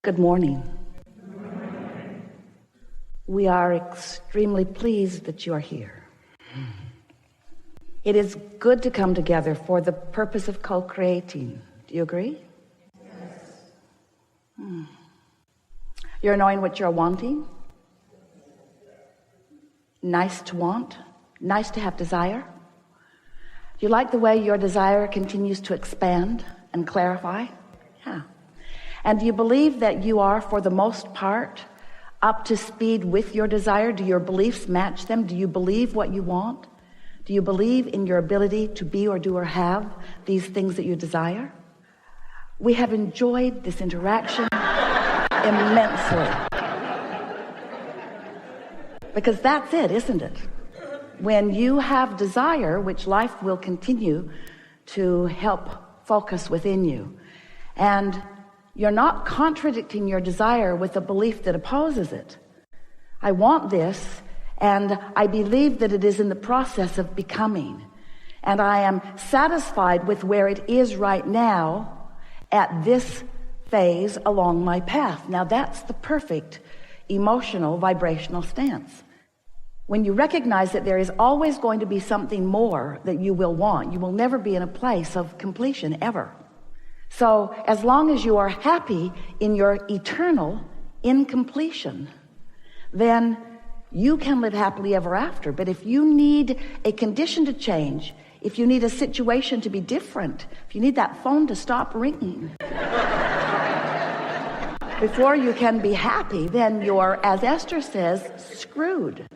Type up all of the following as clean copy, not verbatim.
Good morning. We are extremely pleased that you are here. It is good to come together for the purpose of co-creating. Do you agree? Yes. You're knowing what you're wanting. Nice to want. Nice to have desire. You like the way your desire continues to expand and clarify? Yeah. And do you believe that you are, for the most part, up to speed with your desire? Do your beliefs match them? Do you believe what you want? Do you believe in your ability to be or do or have these things that you desire? We have enjoyed this interaction immensely. Because that's it, isn't it? When you have desire, which life will continue to help focus within you, and you're not contradicting your desire with a belief that opposes it. I want this, and I believe that it is in the process of becoming. And I am satisfied with where it is right now at this phase along my path. Now that's the perfect emotional, vibrational stance. When you recognize that there is always going to be something more that you will want, you will never be in a place of completion, ever. So as long as you are happy in your eternal incompletion, then you can live happily ever after. But if you need a condition to change, if you need a situation to be different, if you need that phone to stop ringing before you can be happy, then you're, as Esther says, screwed.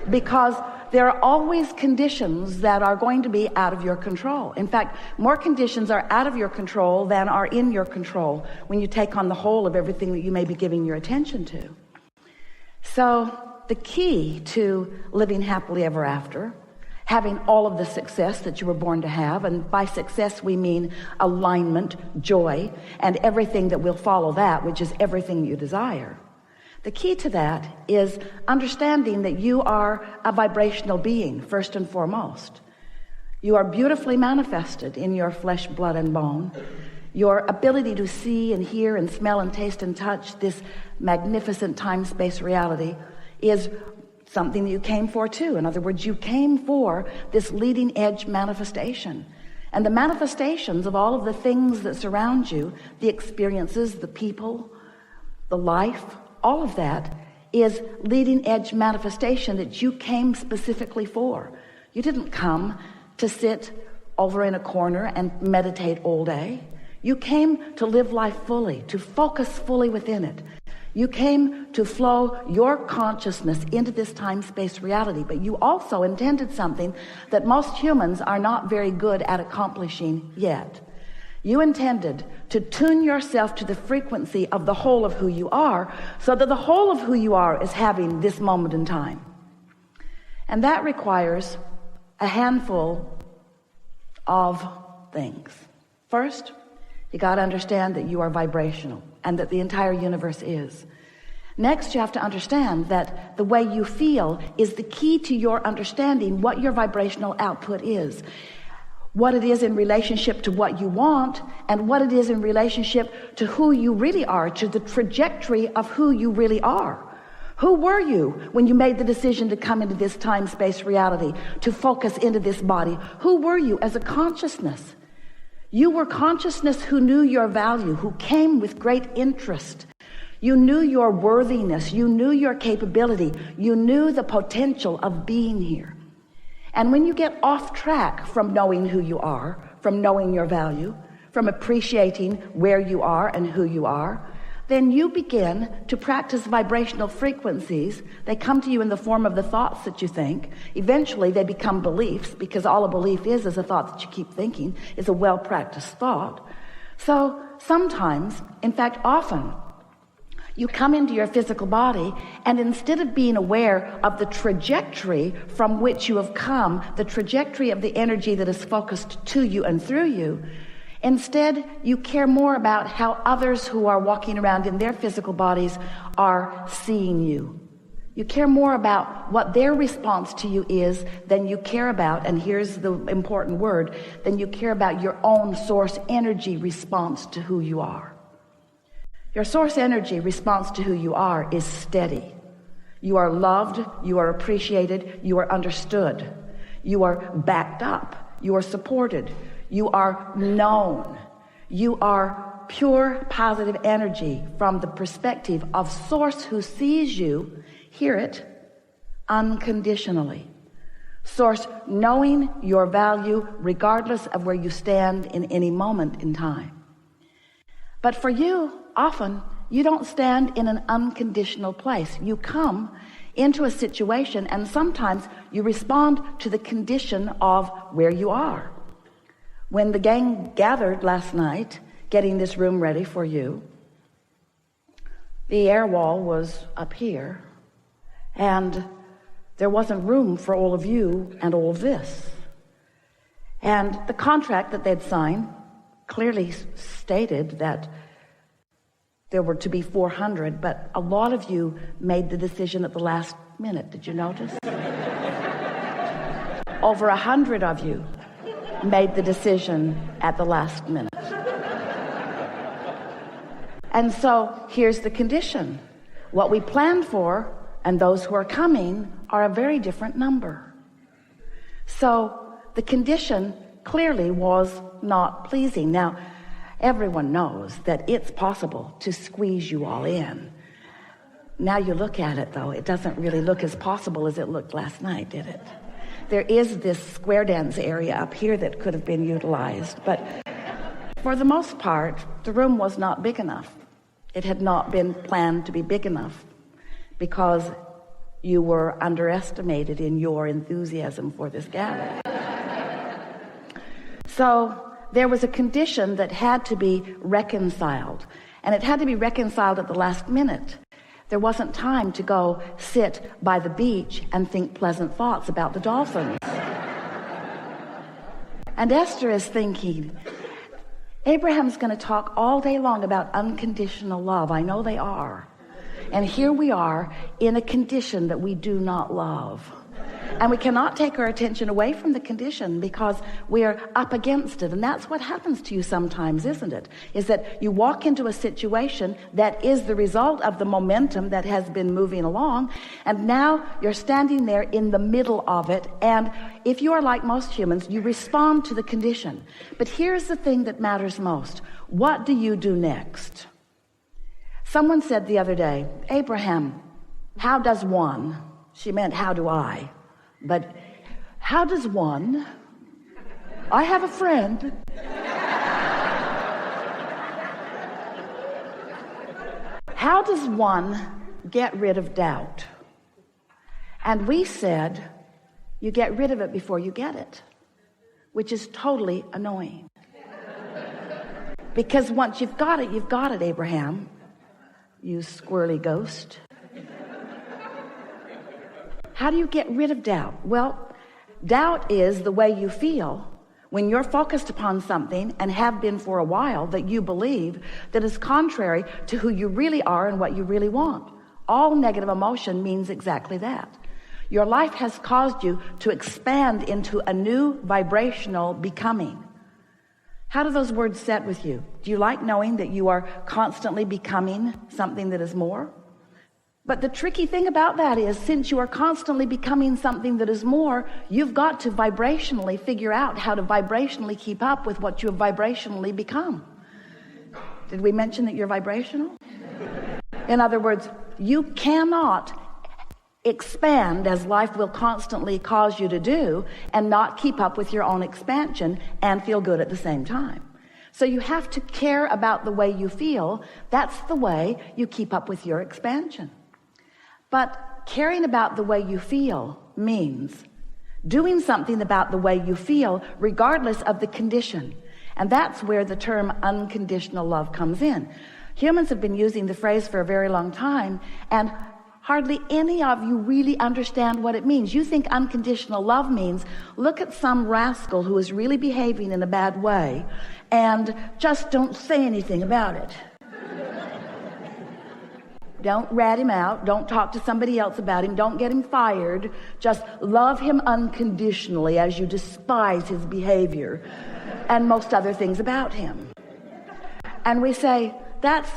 Because there are always conditions that are going to be out of your control. In fact, more conditions are out of your control than are in your control when you take on the whole of everything that you may be giving your attention to. So the key to living happily ever after, having all of the success that you were born to have, and by success we mean alignment, joy, and everything that will follow that, which is everything you desire. The key to that is understanding that you are a vibrational being, first and foremost. You are beautifully manifested in your flesh, blood, and bone. Your ability to see and hear and smell and taste and touch this magnificent time-space reality is something that you came for too. In other words, you came for this leading edge manifestation. And the manifestations of all of the things that surround you, the experiences, the people, the life, all of that is leading edge manifestation that you came specifically for. You didn't come to sit over in a corner and meditate all day. You came to live life fully, to focus fully within it. You came to flow your consciousness into this time-space reality, but you also intended something that most humans are not very good at accomplishing yet. You intended to tune yourself to the frequency of the whole of who you are, so that the whole of who you are is having this moment in time. And that requires a handful of things. First, you got to understand that you are vibrational and that the entire universe is. Next, you have to understand that the way you feel is the key to your understanding what your vibrational output is. What it is in relationship to what you want, and what it is in relationship to who you really are, to the trajectory of who you really are. Who were you when you made the decision to come into this time-space reality, to focus into this body? Who were you as a consciousness? You were consciousness who knew your value, who came with great interest. You knew your worthiness, you knew your capability, you knew the potential of being here. And when you get off track from knowing who you are, from knowing your value, from appreciating where you are and who you are, then you begin to practice vibrational frequencies. They come to you in the form of the thoughts that you think. Eventually they become beliefs, because all a belief is a thought that you keep thinking, is a well-practiced thought. So sometimes, in fact often, you come into your physical body, and instead of being aware of the trajectory from which you have come, the trajectory of the energy that is focused to you and through you, instead you care more about how others who are walking around in their physical bodies are seeing you. You care more about what their response to you is than you care about, and here's the important word, than you care about your own source energy response to who you are. Your source energy response to who you are is steady. You are loved, you are appreciated, you are understood, you are backed up, you are supported, you are known, you are pure positive energy from the perspective of source who sees you, hear it, unconditionally. Source knowing your value regardless of where you stand in any moment in time. But for you, often, you don't stand in an unconditional place. You come into a situation and sometimes you respond to the condition of where you are. When the gang gathered last night, getting this room ready for you, the air wall was up here and there wasn't room for all of you and all of this. And the contract that they'd signed clearly stated that there were to be 400, but a lot of you made the decision at the last minute. Did you notice? Over 100 of you made the decision at the last minute. And so here's the condition. What we planned for and those who are coming are a very different number. So the condition clearly was not pleasing. Now, everyone knows that it's possible to squeeze you all in. Now you look at it, though, it doesn't really look as possible as it looked last night, did it? There is this square dance area up here that could have been utilized, but for the most part, the room was not big enough. It had not been planned to be big enough because you were underestimated in your enthusiasm for this gathering. So there was a condition that had to be reconciled, and it had to be reconciled at the last minute. There wasn't time to go sit by the beach and think pleasant thoughts about the dolphins. And Esther is thinking, Abraham's going to talk all day long about unconditional love. I know they are. And here we are in a condition that we do not love. And we cannot take our attention away from the condition because we are up against it. And that's what happens to you sometimes, isn't it? Is that you walk into a situation that is the result of the momentum that has been moving along. And now you're standing there in the middle of it. And if you are like most humans, you respond to the condition. But here's the thing that matters most. What do you do next? Someone said the other day, Abraham, how does one? She meant, how do I? But how does one? I have a friend. How does one get rid of doubt? And we said, you get rid of it before you get it, which is totally annoying. Because once you've got it, Abraham, you squirrely ghost. How do you get rid of doubt? Well, doubt is the way you feel when you're focused upon something and have been for a while that you believe that is contrary to who you really are and what you really want. All negative emotion means exactly that. Your life has caused you to expand into a new vibrational becoming. How do those words set with you? Do you like knowing that you are constantly becoming something that is more? But the tricky thing about that is, since you are constantly becoming something that is more, you've got to vibrationally figure out how to vibrationally keep up with what you have vibrationally become. Did we mention that you're vibrational? In other words, you cannot expand as life will constantly cause you to do and not keep up with your own expansion and feel good at the same time. So you have to care about the way you feel. That's the way you keep up with your expansion. But caring about the way you feel means doing something about the way you feel regardless of the condition. And that's where the term unconditional love comes in. Humans have been using the phrase for a very long time, and hardly any of you really understand what it means. You think unconditional love means look at some rascal who is really behaving in a bad way and just don't say anything about it. Don't rat him out. Don't talk to somebody else about him. Don't get him fired. Just love him unconditionally as you despise his behavior and most other things about him. And we say, that's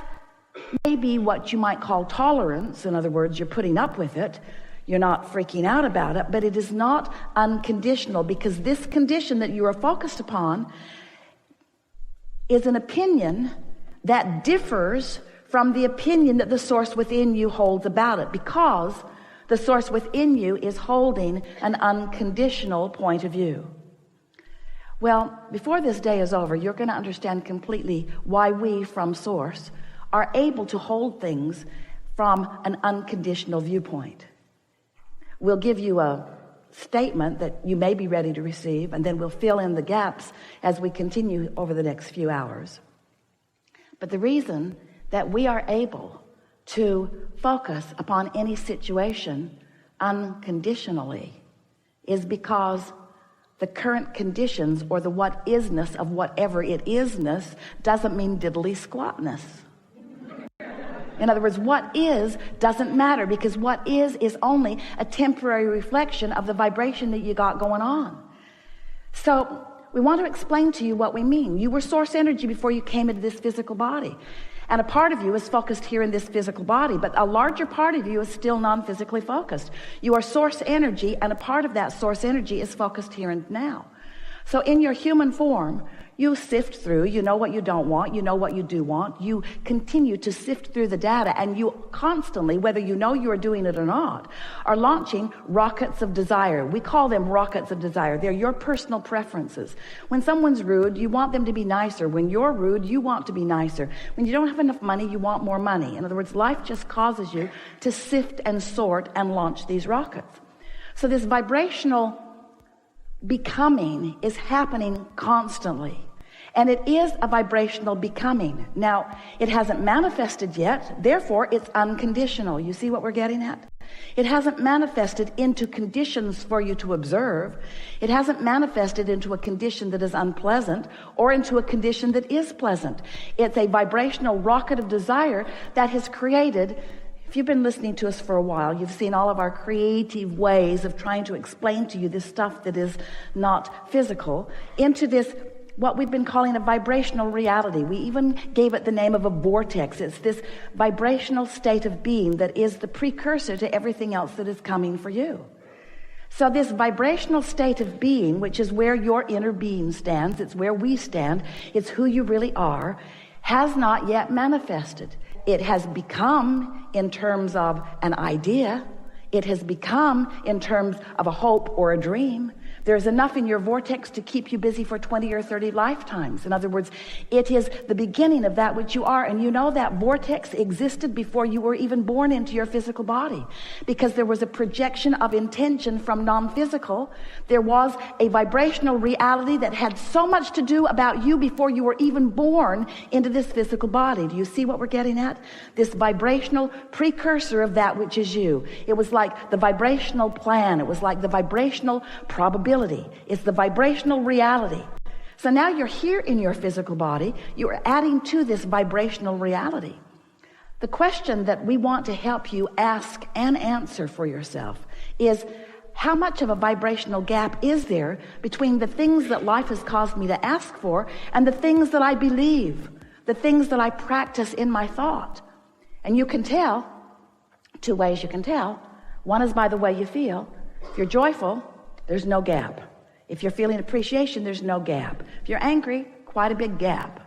may be what you might call tolerance. In other words, you're putting up with it. You're not freaking out about it, but it is not unconditional, because this condition that you are focused upon is an opinion that differs from the opinion that the source within you holds about it, because the source within you is holding an unconditional point of view. Well, before this day is over, you're going to understand completely why we from source are able to hold things from an unconditional viewpoint. We'll give you a statement that you may be ready to receive, and then we'll fill in the gaps as we continue over the next few hours. But the reason that we are able to focus upon any situation unconditionally is because the current conditions, or the what isness of whatever it isness, doesn't mean diddly squatness. In other words, what is doesn't matter, because what is only a temporary reflection of the vibration that you got going on. So we want to explain to you what we mean. You were source energy before you came into this physical body. And a part of you is focused here in this physical body, but a larger part of you is still non-physically focused. You are source energy, and a part of that source energy is focused here and now. So in your human form, you sift through, you know what you don't want, you know what you do want, you continue to sift through the data, and you constantly, whether you know you are doing it or not, are launching rockets of desire. We call them rockets of desire. They're your personal preferences. When someone's rude, you want them to be nicer. When you're rude, you want to be nicer. When you don't have enough money, you want more money. In other words, life just causes you to sift and sort and launch these rockets. So this vibrational becoming is happening constantly. And it is a vibrational becoming. Now, it hasn't manifested yet, therefore it's unconditional. You see what we're getting at? It hasn't manifested into conditions for you to observe. It hasn't manifested into a condition that is unpleasant or into a condition that is pleasant. It's a vibrational rocket of desire that has created. If you've been listening to us for a while, you've seen all of our creative ways of trying to explain to you this stuff that is not physical into this, what we've been calling a vibrational reality. We even gave it the name of a vortex. It's this vibrational state of being that is the precursor to everything else that is coming for you. So this vibrational state of being, which is where your inner being stands, it's where we stand, it's who you really are, has not yet manifested. It has become in terms of an idea. It has become in terms of a hope or a dream. There's enough in your vortex to keep you busy for 20 or 30 lifetimes. In other words, it is the beginning of that which you are. And you know that vortex existed before you were even born into your physical body, because there was a projection of intention from non-physical. There was a vibrational reality that had so much to do about you before you were even born into this physical body. Do you see what we're getting at? This vibrational precursor of that which is you. It was like the vibrational plan. It was like the vibrational probability. It's the vibrational reality. So now you're here in your physical body. You're adding to this vibrational reality. The question that we want to help you ask and answer for yourself is, how much of a vibrational gap is there between the things that life has caused me to ask for and the things that I believe, the things that I practice in my thought? And you can tell, two ways you can tell. One is by the way you feel. If you're joyful, there's no gap. If you're feeling appreciation, there's no gap. If you're angry, quite a big gap.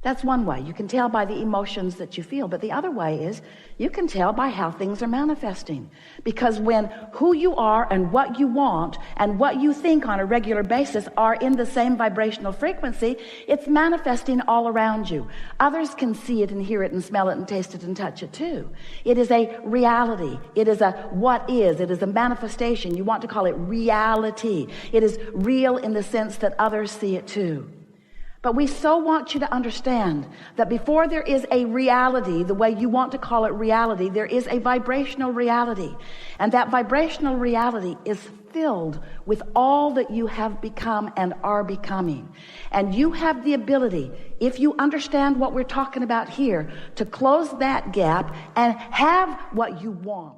That's one way. You can tell by the emotions that you feel. But the other way is you can tell by how things are manifesting. Because when who you are and what you want and what you think on a regular basis are in the same vibrational frequency, it's manifesting all around you. Others can see it and hear it and smell it and taste it and touch it too. It is a reality. It is a what is. It is a manifestation. You want to call it reality. It is real in the sense that others see it too. But we so want you to understand that before there is a reality, the way you want to call it reality, there is a vibrational reality. And that vibrational reality is filled with all that you have become and are becoming. And you have the ability, if you understand what we're talking about here, to close that gap and have what you want.